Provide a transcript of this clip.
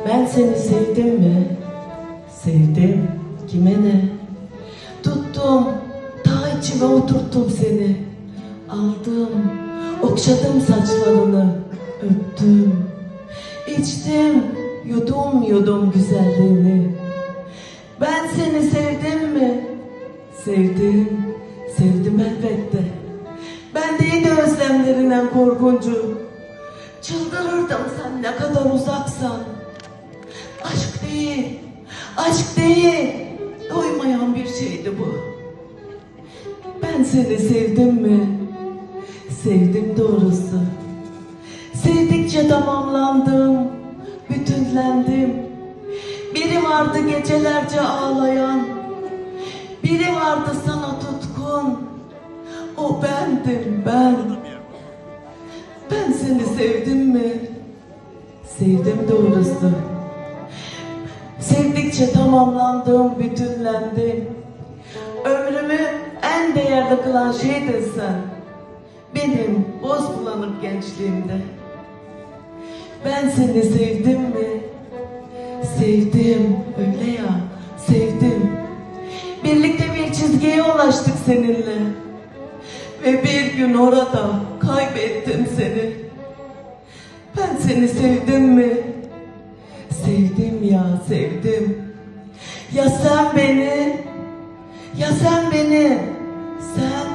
Ben seni sevdim mi? Sevdim. Kime ne? Tuttum, ta içime oturttum seni. Aldım, okşadım saçlarını, öptüm. İçtim, yudum yudum güzelliğini. Ben seni sevdim mi? Sevdim, sevdim elbette. Bendeydi özlemlerinden korkuncu. Çıldırırdım sen ne kadar uzaksan. Aşk değil, aşk değil. Doymayan bir şeydi bu. Ben seni sevdim mi? Sevdim doğrusu. Sevdikçe tamamlandım, bütünlendim. Biri vardı gecelerce ağlayan, biri vardı sana tutkun. O bendim ben. Ben seni sevdim mi? Sevdim doğrusu. Sevdikçe tamamlandım, bütünlendim. Ömrümü en değerli kılan şeydin sen. Benim boz bulanık gençliğimde. Ben seni sevdim mi? Sevdim, öyle ya, sevdim. Birlikte bir çizgiye ulaştık seninle. Ve bir gün orada kaybettim seni. Ben seni sevdim mi? Sevdim ya, sevdim. Ya sen beni, ya sen beni, sen